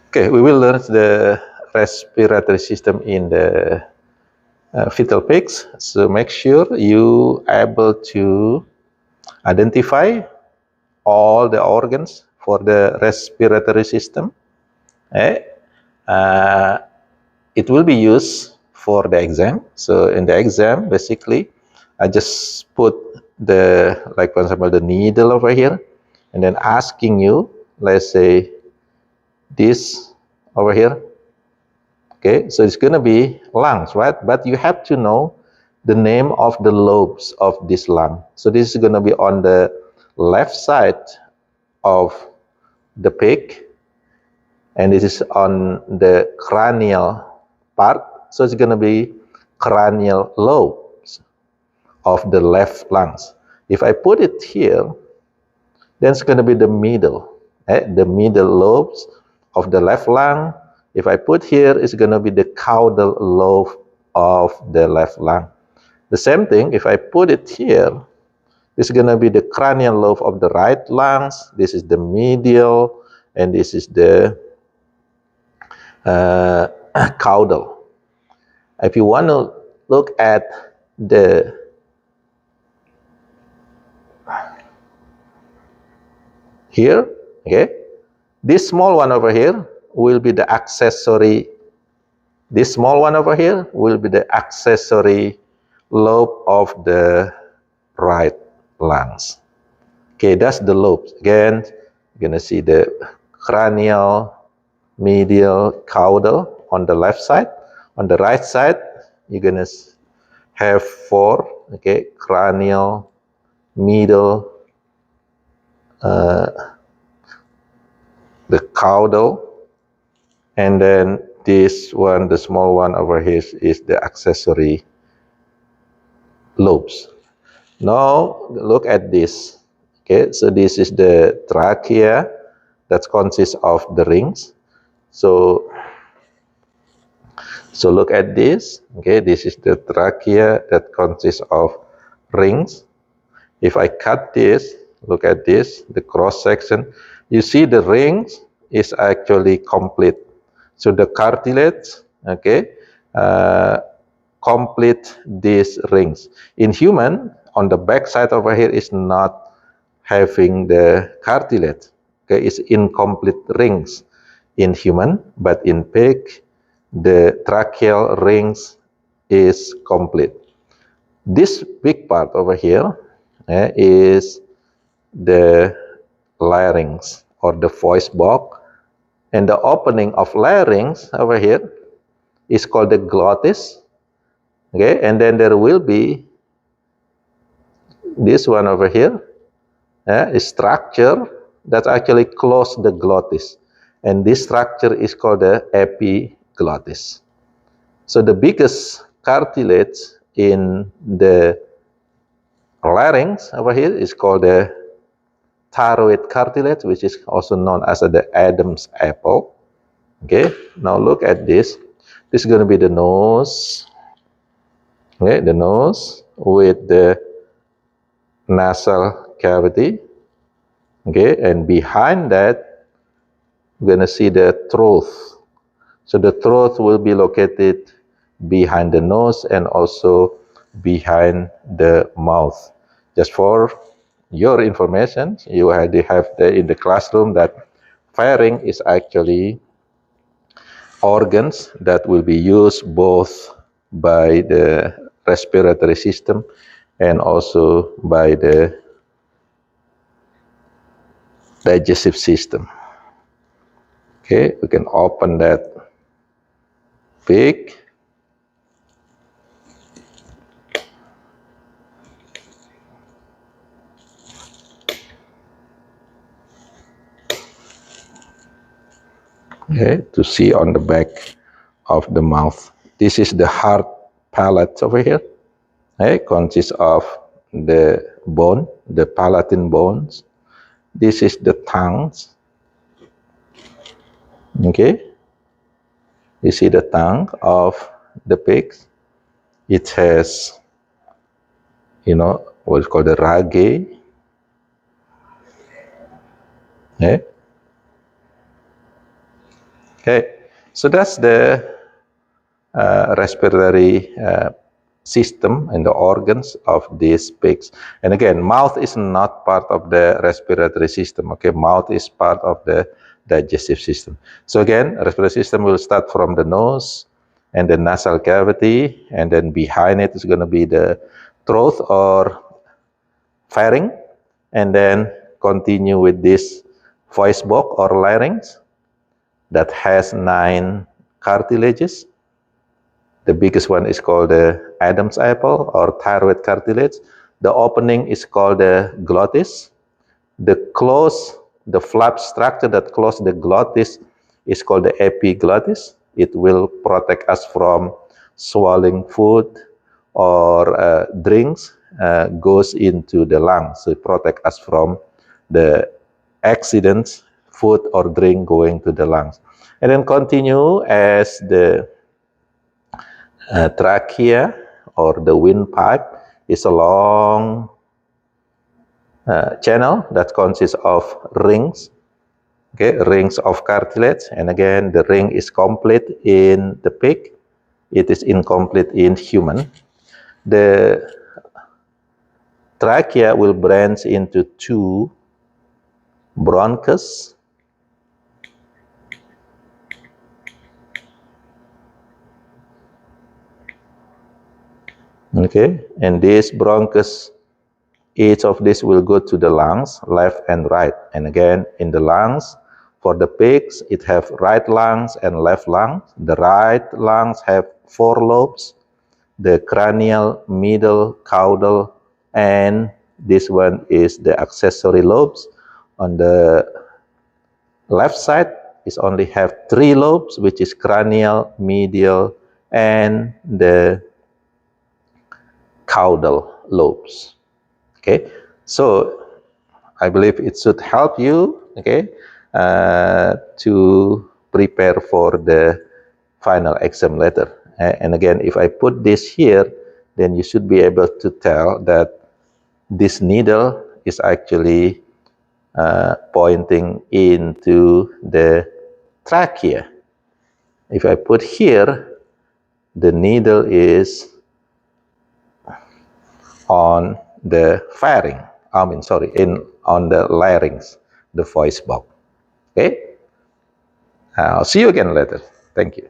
Okay, we will learn the respiratory system in the fetal pigs. So make sure you able to identify all the organs for the respiratory system. Eh? Uh, it will be used for the exam. So in the exam, basically, I just put the, like for example, the needle over here, and then asking you, let's say, this over here. Okay, so it's going to be lungs, right? But you have to know the name of the lobes of this lung. So this is going to be on the left side of the pig, and this is on the cranial part. So it's going to be cranial lobes of the left lungs. If I put it here, then it's going to be the middle, the middle lobes of the left lung. If I put here, it's going to be the caudal lobe of the left lung. The same thing, if I put it here, it's going to be the cranial lobe of the right lungs. This is the medial, and this is the caudal. If you want to look at the here, okay, this small one over here will be the accessory. This small one over here will be the accessory lobe of the right lungs. Okay, that's the lobes. Again, you're gonna see the cranial, medial, caudal on the left side. On the right side, you're gonna have four. Okay, cranial, middle, the caudal, and then this one, the small one over here, is the accessory lobes. Now look at this. Okay, so this is the trachea that consists of the rings. So look at this. Okay, this is the trachea that consists of rings. If I cut this, look at this, the cross section. You see the rings is actually complete. So the cartilage, okay, complete these rings. In human, on the back side over here is not having the cartilage. Okay, it's incomplete rings in human, but in pig, the tracheal rings is complete. This big part over here is the larynx or the voice box, and the opening of larynx over here is called the glottis. Okay, and then there will be this one over here, a structure that actually close the glottis, and this structure is called the epiglottis. So the biggest cartilage in the larynx over here is called the thyroid cartilage, which is also known as the Adam's apple. Okay, now look at this. This is going to be the nose. Okay, the nose with the nasal cavity. Okay, and behind that, we're going to see the throat. So the throat will be located behind the nose and also behind the mouth. Just for your information, you already have in the classroom that pharynx is actually organs that will be used both by the respiratory system and also by the digestive system. Okay, we can open that pig. Okay, to see on the back of the mouth. This is the hard palate over here. Okay, consists of the bone, the palatine bones. This is the tongues. Okay, you see the tongue of the pigs. It has, what's called the ragae. Okay. Okay, so that's the respiratory system and the organs of these pigs. And again, mouth is not part of the respiratory system. Okay, mouth is part of the digestive system. So again, respiratory system will start from the nose and the nasal cavity, and then behind it is going to be the throat or pharynx, and then continue with this voice box or larynx that has 9 cartilages. The biggest one is called the Adam's apple or thyroid cartilage. The opening is called the glottis. The flap structure that close the glottis is called the epiglottis. It will protect us from swallowing food or drinks goes into the lungs. So it protect us from the accidents, food or drink going to the lungs. And then continue as the trachea or the windpipe is a long channel that consists of rings, okay, rings of cartilage. And again, the ring is complete in the pig. It is incomplete in human. The trachea will branch into 2 bronchus. Okay, and this bronchus, each of these will go to the lungs, left and right. And again, in the lungs, for the pigs, it have right lungs and left lungs. The right lungs have 4 lobes, the cranial, middle, caudal, and this one is the accessory lobes. On the left side, it only have 3 lobes, which is cranial, medial, and the caudal lobes. Okay, so I believe it should help you, okay, to prepare for the final exam letter. And again, if I put this here, then you should be able to tell that this needle is actually pointing into the trachea. If I put here, the needle is on the pharynx. On the larynx, the voice box. Okay? I'll see you again later. Thank you.